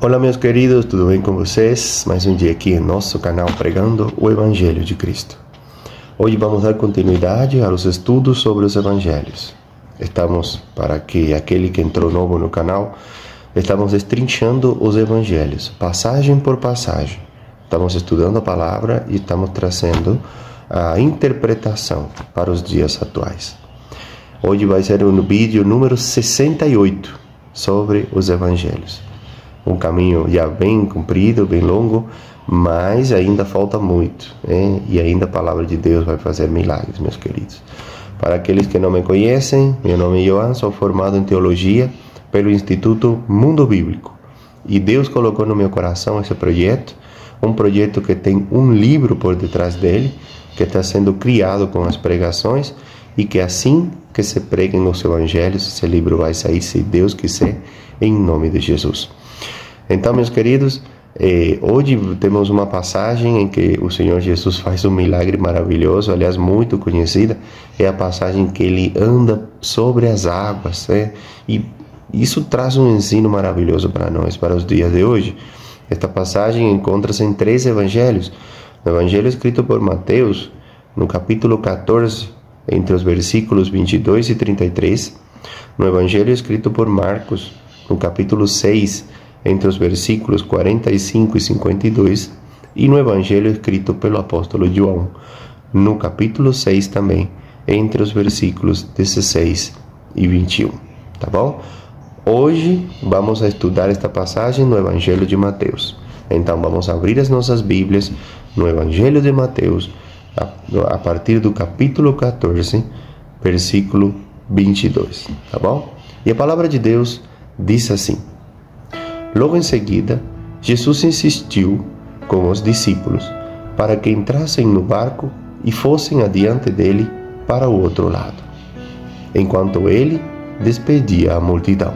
Olá, meus queridos, tudo bem com vocês? Mais um dia aqui em nosso canal pregando o Evangelho de Cristo. Hoje vamos dar continuidade aos estudos sobre os Evangelhos. Estamos, para que aquele que entrou novo no canal, estamos destrinchando os Evangelhos, passagem por passagem. Estamos estudando a palavra e estamos trazendo a interpretação para os dias atuais. Hoje vai ser um vídeo número 68 sobre os Evangelhos. Um caminho já bem comprido, bem longo, mas ainda falta muito, né? E ainda a palavra de Deus vai fazer milagres, meus queridos. Para aqueles que não me conhecem, meu nome é Joan, sou formado em Teologia pelo Instituto Mundo Bíblico. E Deus colocou no meu coração esse projeto, um projeto que tem um livro por detrás dele, que está sendo criado com as pregações, e que assim que se preguem os Evangelhos, esse livro vai sair, se Deus quiser, em nome de Jesus. Então, meus queridos, hoje temos uma passagem em que o Senhor Jesus faz um milagre maravilhoso, aliás, muito conhecida, é a passagem que ele anda sobre as águas, né? E isso traz um ensino maravilhoso para nós, para os dias de hoje. Esta passagem encontra-se em 3 evangelhos. No evangelho escrito por Mateus, no capítulo 14, entre os versículos 22 e 33, no evangelho escrito por Marcos, no capítulo 6, entre os versículos 45 e 52, e no evangelho escrito pelo apóstolo João, no capítulo 6 também, entre os versículos 16 e 21, tá bom? Hoje vamos a estudar esta passagem no evangelho de Mateus. Então vamos abrir as nossas Bíblias no evangelho de Mateus, a partir do capítulo 14, versículo 22, tá bom? E a palavra de Deus diz assim: Logo em seguida, Jesus insistiu com os discípulos para que entrassem no barco e fossem adiante dele para o outro lado, enquanto ele despedia a multidão.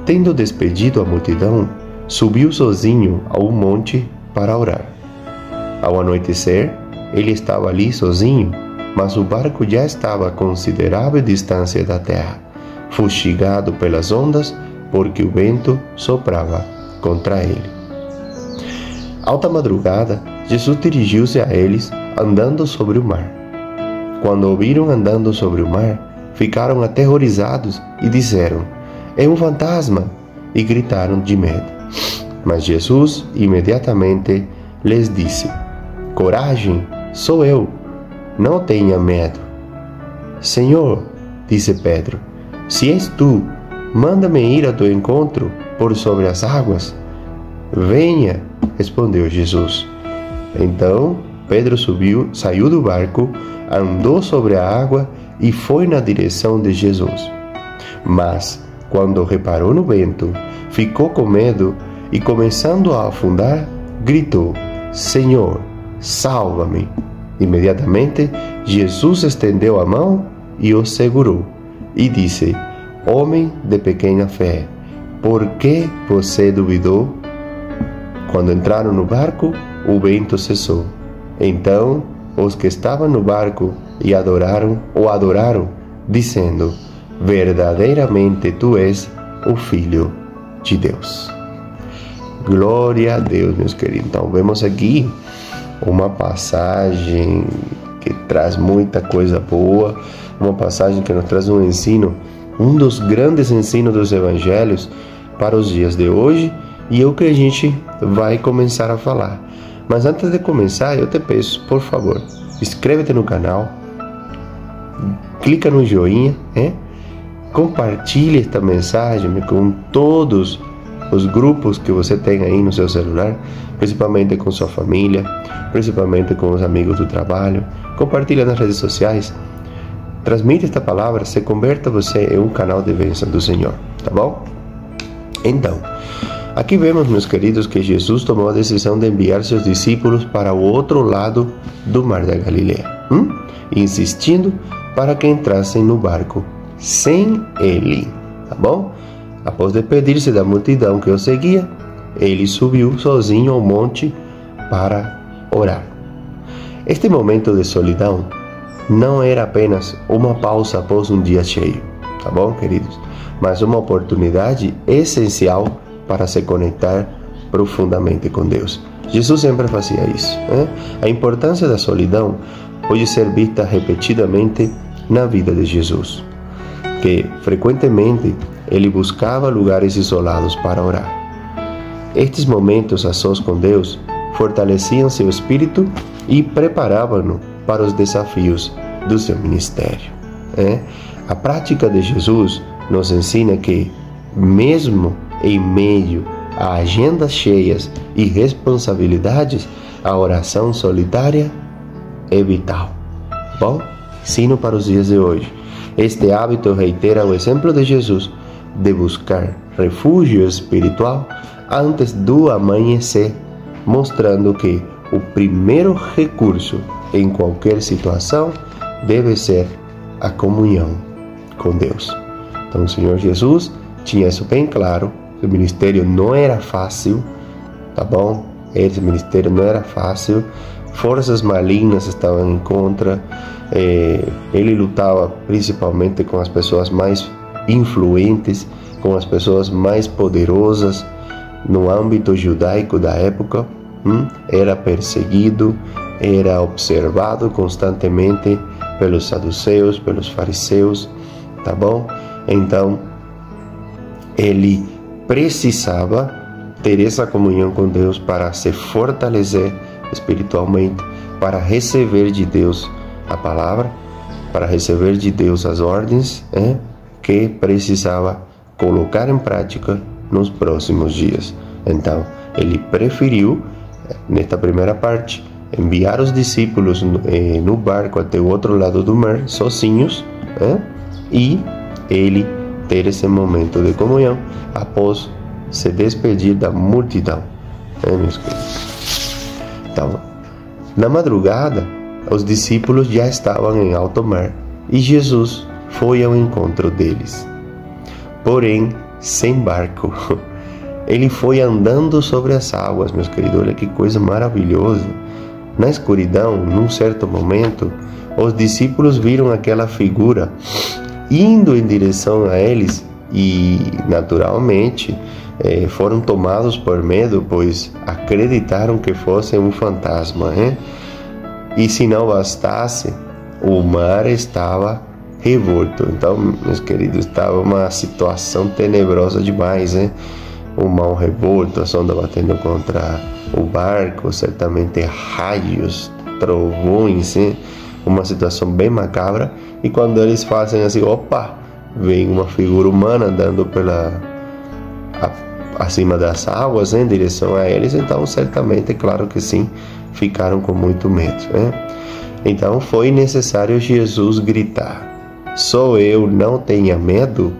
Tendo despedido a multidão, subiu sozinho a um monte para orar. Ao anoitecer, ele estava ali sozinho, mas o barco já estava a considerável distância da terra, fustigado pelas ondas, porque o vento soprava contra ele. Alta madrugada, Jesus dirigiu-se a eles, andando sobre o mar. Quando o viram andando sobre o mar, ficaram aterrorizados e disseram: "É um fantasma!" e gritaram de medo. Mas Jesus imediatamente lhes disse: "Coragem, sou eu, não tenha medo." "Senhor", disse Pedro, "se és tu, manda-me ir a teu encontro por sobre as águas." "Venha", respondeu Jesus. Então Pedro saiu do barco, andou sobre a água e foi na direção de Jesus. Mas, quando reparou no vento, ficou com medo e, começando a afundar, gritou: "Senhor, salva-me!" Imediatamente, Jesus estendeu a mão e o segurou e disse: "Homem de pequena fé, por que você duvidou?" Quando entraram no barco, o vento cessou. Então, os que estavam no barco o adoraram, dizendo: "Verdadeiramente tu és o Filho de Deus." Glória a Deus, meus queridos. Então, vemos aqui uma passagem que traz muita coisa boa, uma passagem que nos traz um ensino, um dos grandes ensinos dos evangelhos para os dias de hoje, e é o que a gente vai começar a falar. Mas antes de começar, eu te peço, por favor, inscreve-te no canal, clica no joinha, compartilhe esta mensagem com todos os grupos que você tem aí no seu celular, principalmente com sua família, principalmente com os amigos do trabalho. Compartilha nas redes sociais. Transmite esta palavra, se converta você em um canal de bênção do Senhor, tá bom? Então, aqui vemos, meus queridos, que Jesus tomou a decisão de enviar seus discípulos para o outro lado do Mar da Galileia, insistindo para que entrassem no barco sem ele, tá bom? Após despedir-se da multidão que o seguia, ele subiu sozinho ao monte para orar. Este momento de solidão não era apenas uma pausa após um dia cheio, tá bom, queridos? Mas uma oportunidade essencial para se conectar profundamente com Deus. Jesus sempre fazia isso. A importância da solidão pode ser vista repetidamente na vida de Jesus, que frequentemente ele buscava lugares isolados para orar. Estes momentos a sós com Deus fortaleciam seu espírito e preparavam-no para os desafios do seu ministério. A prática de Jesus nos ensina que, mesmo em meio a agendas cheias e responsabilidades, a oração solitária é vital. Bom, ensino para os dias de hoje. Este hábito reitera o exemplo de Jesus de buscar refúgio espiritual antes do amanhecer, mostrando que o primeiro recurso em qualquer situação deve ser a comunhão com Deus. Então o Senhor Jesus tinha isso bem claro. O ministério não era fácil, tá bom? Esse ministério não era fácil. Forças malignas estavam em contra. Ele lutava principalmente com as pessoas mais influentes, com as pessoas mais poderosas no âmbito judaico da época. Era perseguido, era observado constantemente pelos saduceus, pelos fariseus, tá bom? Então, ele precisava ter essa comunhão com Deus para se fortalecer espiritualmente, para receber de Deus a palavra, para receber de Deus as ordens que precisava colocar em prática nos próximos dias. Então, ele preferiu, nesta primeira parte, enviar os discípulos no barco até o outro lado do mar, sozinhos, e ele ter esse momento de comunhão após se despedir da multidão, meus queridos. Então, na madrugada, os discípulos já estavam em alto mar e Jesus foi ao encontro deles. Porém, sem barco. Ele foi andando sobre as águas, meus queridos. Olha que coisa maravilhosa. Na escuridão, num certo momento, os discípulos viram aquela figura indo em direção a eles e, naturalmente, foram tomados por medo, pois acreditaram que fosse um fantasma. E se não bastasse, o mar estava revolto. Então, meus queridos, estava uma situação tenebrosa demais, o mar revolto, as ondas batendo contra o barco, certamente raios, trovões, uma situação bem macabra. E quando eles fazem assim, opa, vem uma figura humana andando acima das águas, em direção a eles, então certamente, claro que sim, ficaram com muito medo. Então foi necessário Jesus gritar: só eu, não tenha medo,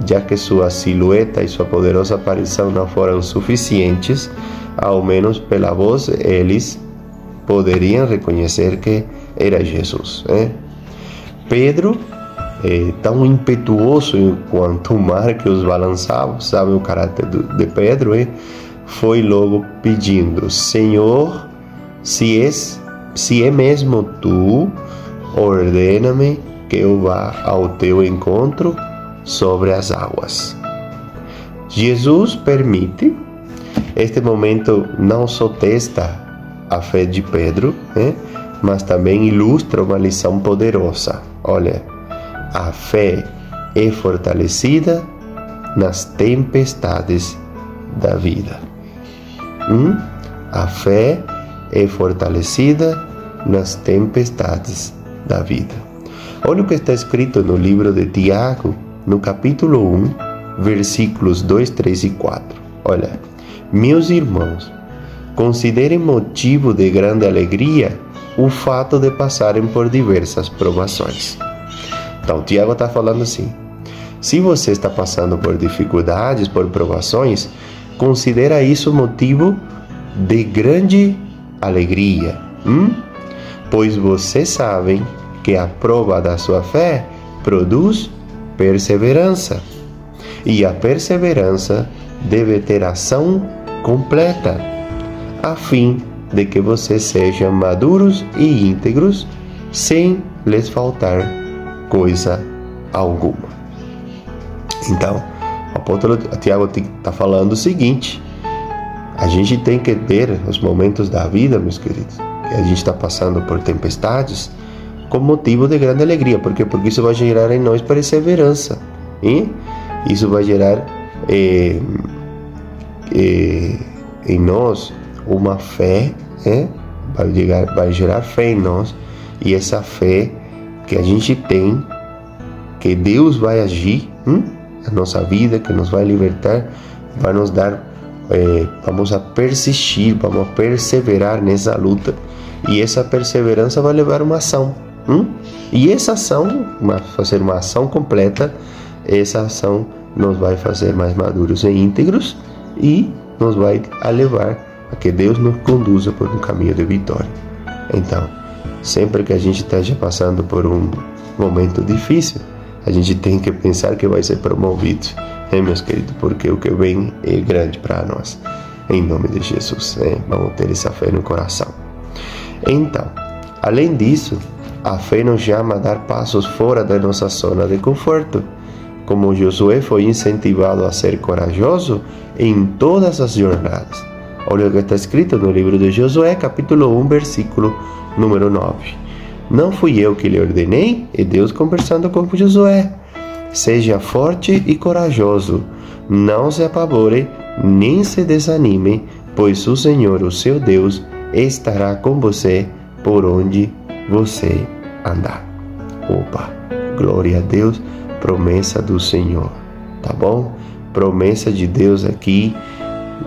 já que sua silhueta e sua poderosa aparição não foram suficientes, ao menos pela voz eles poderiam reconhecer que era Jesus. Pedro, tão impetuoso quanto o mar que os balançava, sabe o caráter de Pedro, foi logo pedindo: Senhor, se é mesmo tu, ordena-me que eu vá ao teu encontro sobre as águas. Jesus permite. Este momento não só testa a fé de Pedro, mas também ilustra uma lição poderosa. Olha, a fé é fortalecida nas tempestades da vida. A fé é fortalecida nas tempestades da vida. Olha o que está escrito no livro de Tiago, no capítulo 1, versículos 2, 3 e 4. Olha: meus irmãos, considerem motivo de grande alegria o fato de passarem por diversas provações. Então, Tiago está falando assim: se você está passando por dificuldades, por provações, considera isso motivo de grande alegria, pois vocês sabem que a prova da sua fé produz perseverança, e a perseverança deve ter ação completa, a fim de que vocês sejam maduros e íntegros, sem lhes faltar coisa alguma. Então, O apóstolo Tiago está falando o seguinte: a gente tem que ter os momentos da vida, meus queridos, que a gente está passando por tempestades, com motivo de grande alegria. Por quê? Porque isso vai gerar em nós perseverança. E isso vai gerar em nós uma fé, vai gerar fé em nós. E essa fé que a gente tem, que Deus vai agir na nossa vida, que nos vai libertar, vai nos dar, vamos a persistir, vamos a perseverar nessa luta. E essa perseverança vai levar uma ação. E essa ação, fazer uma ação completa, essa ação nos vai fazer mais maduros e íntegros e nos vai levar a que Deus nos conduza por um caminho de vitória. Então, sempre que a gente esteja passando por um momento difícil, a gente tem que pensar que vai ser promovido, meus queridos, porque o que vem é grande para nós. Em nome de Jesus, vamos ter essa fé no coração. Então, além disso, a fé nos chama a dar passos fora da nossa zona de conforto. Como Josué foi incentivado a ser corajoso em todas as jornadas. Olha o que está escrito no livro de Josué, capítulo 1, versículo número 9. Não fui eu que lhe ordenei, é Deus conversando com Josué. Seja forte e corajoso, não se apavore, nem se desanime, pois o Senhor, o seu Deus, estará com você por onde você andar. Opa, glória a Deus, promessa do Senhor, tá bom? Promessa de Deus aqui,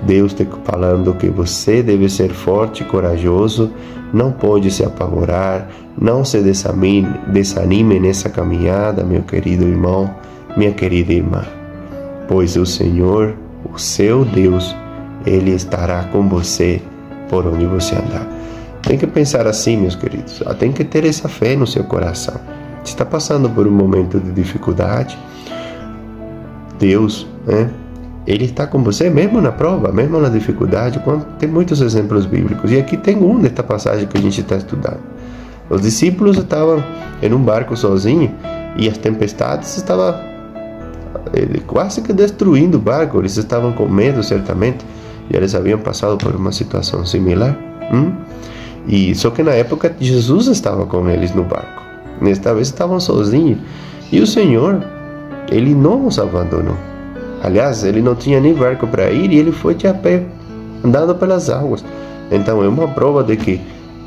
Deus está falando que você deve ser forte e corajoso, não pode se apavorar, não se desanime nessa caminhada, meu querido irmão, minha querida irmã, pois o Senhor, o seu Deus, Ele estará com você por onde você andar. Tem que pensar assim, meus queridos, tem que ter essa fé no seu coração. Se está passando por um momento de dificuldade, Deus, Ele está com você mesmo na prova, mesmo na dificuldade. Tem muitos exemplos bíblicos. E aqui tem desta passagem que a gente está estudando. Os discípulos estavam em um barco sozinhos e as tempestades estavam quase que destruindo o barco. Eles estavam com medo, certamente. E eles haviam passado por uma situação similar. E só que na época Jesus estava com eles no barco. Nesta vez estavam sozinhos. E o Senhor, Ele não os abandonou. Aliás, Ele não tinha nem barco para ir e Ele foi de a pé, andando pelas águas. Então é uma prova de que,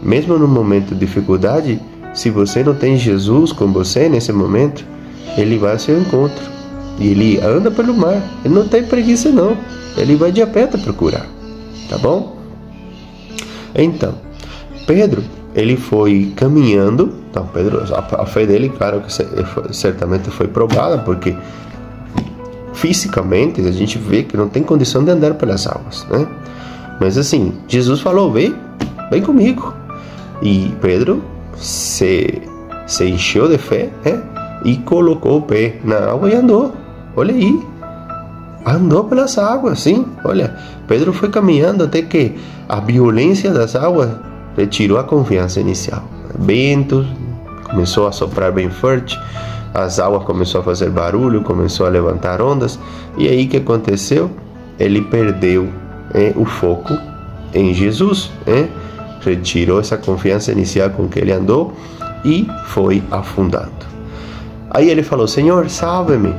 mesmo no momento de dificuldade, se você não tem Jesus com você nesse momento, Ele vai ao seu encontro. E Ele anda pelo mar. Ele não tem preguiça não. Ele vai de a pé te procurar. Tá bom? Então, Pedro, ele foi caminhando. Então, Pedro, a fé dele, claro que certamente foi provada, porque fisicamente a gente vê que não tem condição de andar pelas águas, né? Mas assim, Jesus falou: vem comigo. E Pedro se encheu de fé, e colocou o pé na água e andou. Olha aí, andou pelas águas, sim. Olha, Pedro foi caminhando até que a violência das águas retirou a confiança inicial. Vento começou a soprar bem forte, as águas começaram a fazer barulho, começou a levantar ondas. E aí o que aconteceu? Ele perdeu o foco em Jesus, retirou essa confiança inicial com que ele andou e foi afundando. Aí ele falou: Senhor, salve-me.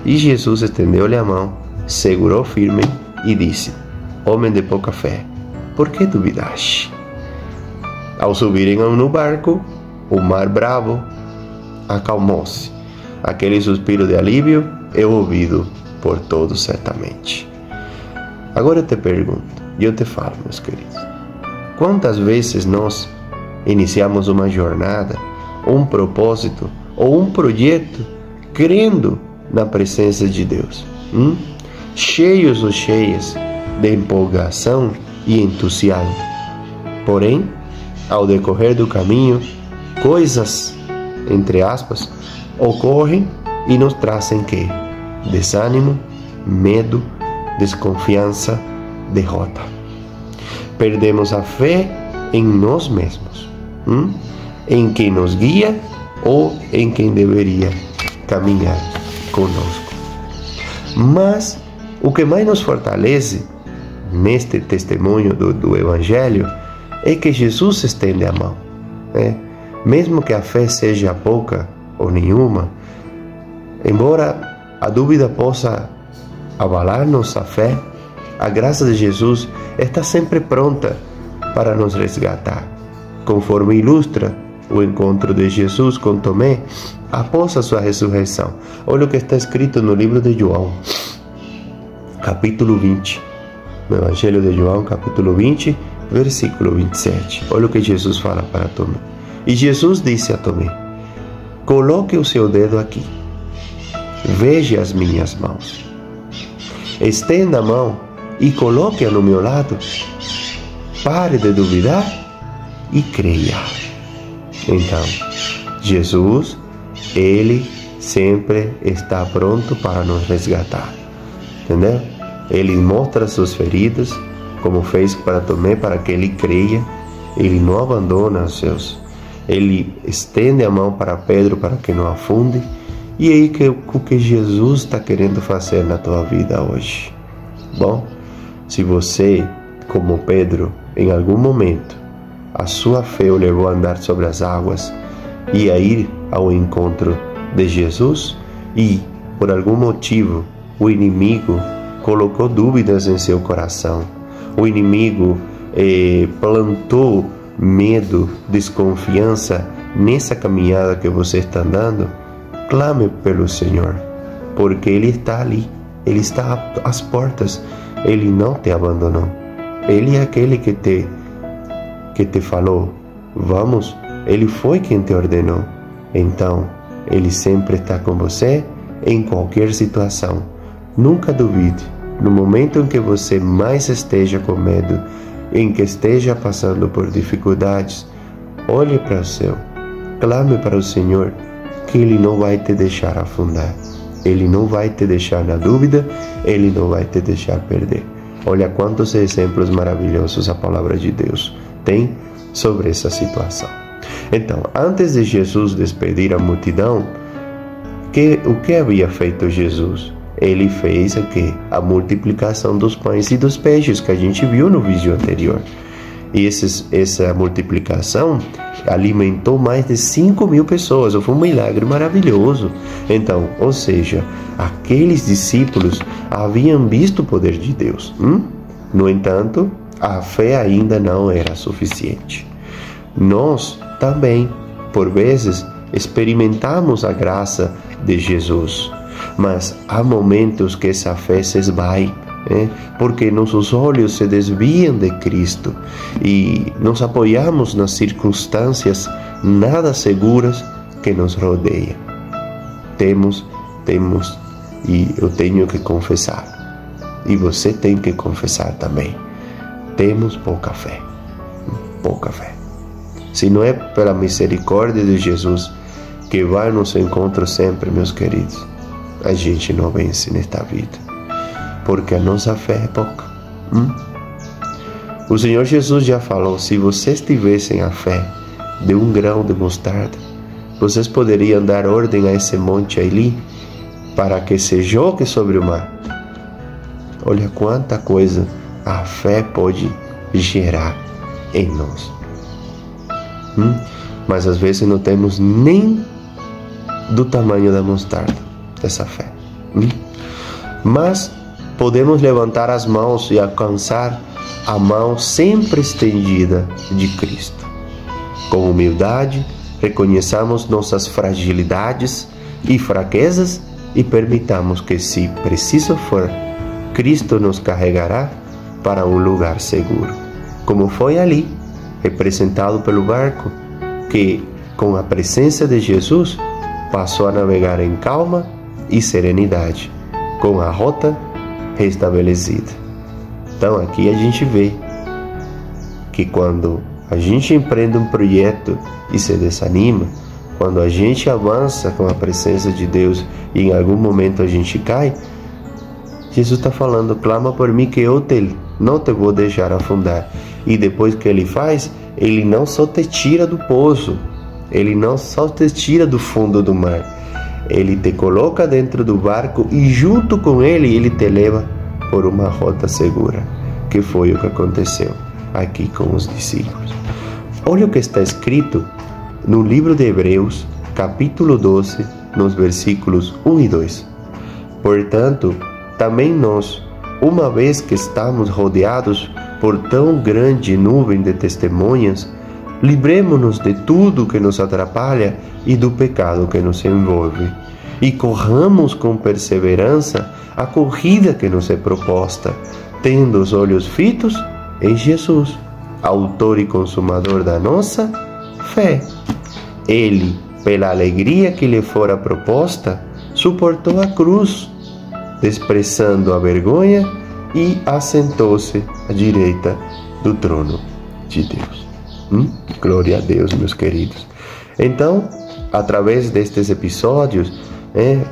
E Jesus estendeu-lhe a mão, segurou firme e disse: homem de pouca fé, por que duvidaste? Ao subirem no barco, o mar bravo acalmou-se. Aquele suspiro de alívio é ouvido por todos certamente. Agora eu te pergunto, e eu te falo, meus queridos, quantas vezes nós iniciamos uma jornada, um propósito ou um projeto crendo na presença de Deus, cheios ou cheias de empolgação e entusiasmo. Porém, ao decorrer do caminho, coisas, entre aspas, ocorrem e nos trazem que? Desânimo, medo, desconfiança, derrota. Perdemos a fé em nós mesmos, em quem nos guia ou em quem deveria caminhar conosco. Mas o que mais nos fortalece neste testemunho do Evangelho é que Jesus estende a mão, né? Mesmo que a fé seja pouca ou nenhuma, embora a dúvida possa abalar nossa fé, a graça de Jesus está sempre pronta para nos resgatar, conforme ilustra o encontro de Jesus com Tomé após a sua ressurreição. Olha o que está escrito no livro de João, capítulo 20. No Evangelho de João, capítulo 20, versículo 27. Olha o que Jesus fala para Tomé. E Jesus disse a Tomé: coloque o seu dedo aqui, veja as minhas mãos. Estenda a mão e coloque-a no meu lado. Pare de duvidar e creia. Então, Jesus, Ele sempre está pronto para nos resgatar. Entendeu? Ele mostra suas feridas, como fez para Tomé, para que ele creia. Ele não abandona os seus. Ele estende a mão para Pedro para que não afunde. E aí o que Jesus está querendo fazer na tua vida hoje? Bom, se você, como Pedro, em algum momento, a sua fé o levou a andar sobre as águas e a ir ao encontro de Jesus, e por algum motivo o inimigo colocou dúvidas em seu coração, o inimigo plantou medo, desconfiança nessa caminhada que você está andando, clame pelo Senhor, porque Ele está ali, Ele está às portas, Ele não te abandonou. Ele é aquele que te falou, vamos, Ele foi quem te ordenou. Então, Ele sempre está com você em qualquer situação. Nunca duvide, no momento em que você mais esteja com medo, em que esteja passando por dificuldades, olhe para o céu, clame para o Senhor, que Ele não vai te deixar afundar. Ele não vai te deixar na dúvida, Ele não vai te deixar perder. Olha quantos exemplos maravilhosos a palavra de Deus tem sobre essa situação. Então, antes de Jesus despedir a multidão, o que havia feito Jesus? Ele fez a multiplicação dos pães e dos peixes, que a gente viu no vídeo anterior. E essa multiplicação alimentou mais de 5.000 pessoas. Foi um milagre maravilhoso. Então, ou seja, aqueles discípulos haviam visto o poder de Deus. No entanto, a fé ainda não era suficiente. Nós também, por vezes, experimentamos a graça de Jesus, mas há momentos que essa fé se esvai, porque nossos olhos se desviam de Cristo e nos apoiamos nas circunstâncias nada seguras que nos rodeiam. Temos, e eu tenho que confessar, e você tem que confessar também, temos pouca fé. Se não é pela misericórdia de Jesus, que vai ao nosso encontro sempre, meus queridos, a gente não vence nesta vida, porque a nossa fé é pouca. O Senhor Jesus já falou: se vocês tivessem a fé de um grão de mostarda, vocês poderiam dar ordem a esse monte ali para que se jogue sobre o mar. Olha quanta coisa a fé pode gerar em nós. Mas às vezes não temos nem do tamanho da mostarda essa fé. Mas podemos levantar as mãos e alcançar a mão sempre estendida de Cristo. Com humildade, reconheçamos nossas fragilidades e fraquezas e permitamos que, se preciso for, Cristo nos carregará para um lugar seguro, como foi ali, representado pelo barco, que, com a presença de Jesus, passou a navegar em calma e serenidade, com a rota restabelecida. Então aqui a gente vê que quando a gente empreende um projeto e se desanima, quando a gente avança com a presença de Deus e em algum momento a gente cai, Jesus está falando: clama por mim que eu não te vou deixar afundar. E depois que Ele faz, Ele não só te tira do poço, Ele não só te tira do fundo do mar, Ele te coloca dentro do barco e junto com ele, ele te leva por uma rota segura, que foi o que aconteceu aqui com os discípulos. Olha o que está escrito no livro de Hebreus, capítulo 12, nos versículos 1 e 2. Portanto, também nós, uma vez que estamos rodeados por tão grande nuvem de testemunhas, livremo-nos de tudo que nos atrapalha e do pecado que nos envolve, e corramos com perseverança a corrida que nos é proposta, tendo os olhos fitos em Jesus, autor e consumador da nossa fé. Ele, pela alegria que lhe fora proposta, suportou a cruz, desprezando a vergonha, e assentou-se à direita do trono de Deus. Glória a Deus, meus queridos. Então, através destes episódios,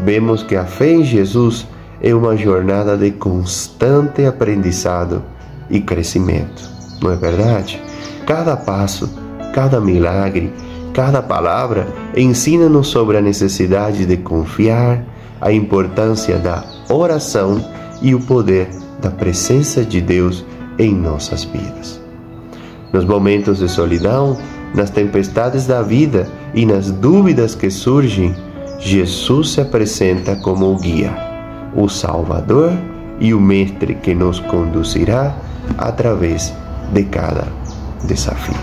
vemos que a fé em Jesus é uma jornada de constante aprendizado e crescimento. Não é verdade? Cada passo, cada milagre, cada palavra ensina-nos sobre a necessidade de confiar, a importância da oração e o poder da presença de Deus em nossas vidas. Nos momentos de solidão, nas tempestades da vida e nas dúvidas que surgem, Jesus se apresenta como o guia, o Salvador e o Mestre que nos conduzirá através de cada desafio.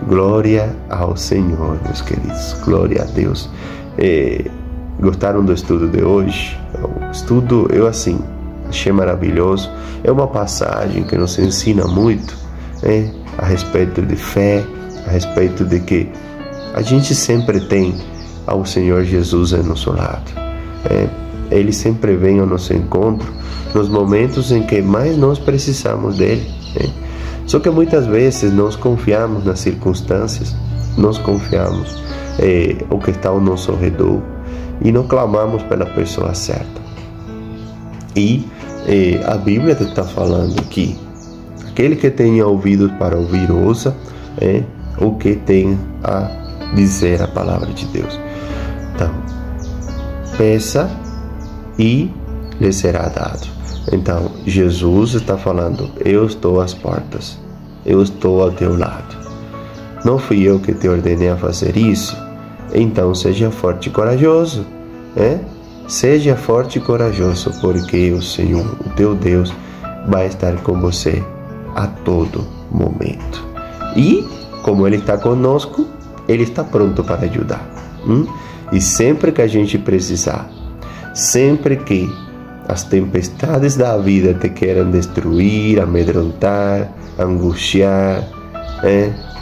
Glória ao Senhor, meus queridos. Glória a Deus. Gostaram do estudo de hoje? O estudo, eu achei maravilhoso. É uma passagem que nos ensina muito, a respeito de fé, a respeito de que a gente sempre tem ao Senhor Jesus ao nosso lado. Ele sempre vem ao nosso encontro nos momentos em que mais nós precisamos dele. Só que muitas vezes nós confiamos nas circunstâncias, nós confiamos o que está ao nosso redor e não clamamos pela pessoa certa. E a Bíblia está falando que aquele que tenha ouvidos para ouvir, ouça o que tem a dizer a palavra de Deus. Então, peça e lhe será dado. Então, Jesus está falando: eu estou às portas, eu estou ao teu lado. Não fui eu que te ordenei a fazer isso? Então, seja forte e corajoso. Seja forte e corajoso, porque o Senhor, o teu Deus, vai estar com você a todo momento. E, como Ele está conosco, Ele está pronto para ajudar. E sempre que a gente precisar, sempre que as tempestades da vida te queiram destruir, amedrontar, angustiar,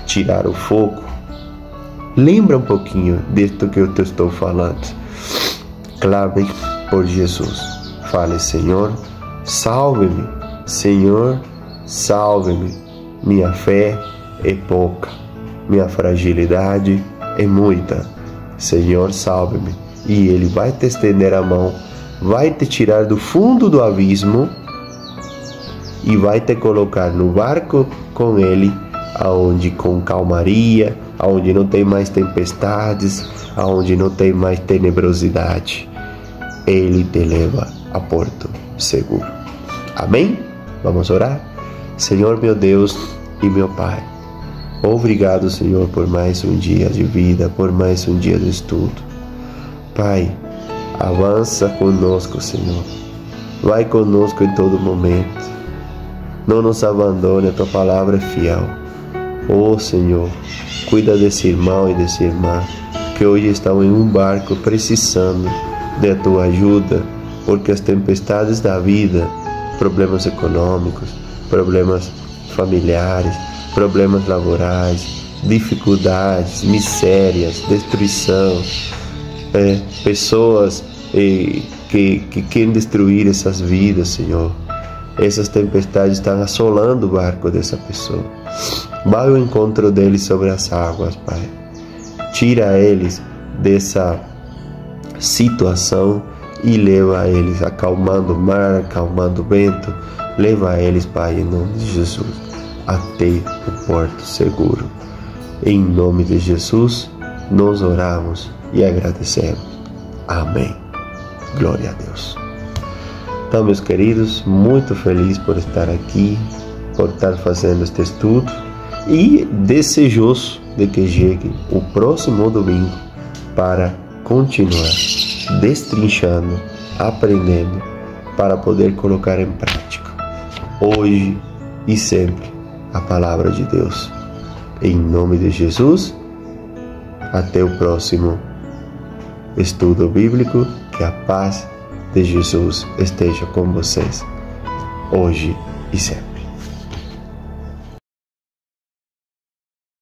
tirar o foco, lembra um pouquinho disto que eu te estou falando. Clame por Jesus. Fale: Senhor, salve-me. Senhor, salve-me. Minha fé é pouca, minha fragilidade é muita. Senhor, salve-me. E Ele vai te estender a mão, vai te tirar do fundo do abismo e vai te colocar no barco com Ele, aonde com calmaria, aonde não tem mais tempestades, aonde não tem mais tenebrosidade. Ele te leva a porto seguro. Amém? Vamos orar? Senhor, meu Deus e meu Pai, obrigado, Senhor, por mais um dia de vida, por mais um dia de estudo. Pai, avança conosco, Senhor. Vai conosco em todo momento. Não nos abandone, a Tua palavra é fiel. Senhor, cuida desse irmão e dessa irmã que hoje estão em um barco precisando da Tua ajuda, porque as tempestades da vida, problemas econômicos, problemas familiares, problemas laborais, dificuldades, misérias, destruição, pessoas que querem destruir essas vidas, Senhor. Essas tempestades estão assolando o barco dessa pessoa. Vai ao encontro deles sobre as águas, Pai. Tira eles dessa situação e leva eles, acalmando o mar, acalmando o vento. Leva eles, Pai, em nome de Jesus, até o porto seguro. Em nome de Jesus, nós oramos e agradecemos. Amém. Glória a Deus. Então, meus queridos, muito feliz por estar aqui, por estar fazendo este estudo e desejoso de que chegue o próximo domingo para continuar destrinchando, aprendendo, para poder colocar em prática, hoje e sempre, a palavra de Deus. Em nome de Jesus, até o próximo estudo bíblico. Que a paz de Jesus esteja com vocês, hoje e sempre.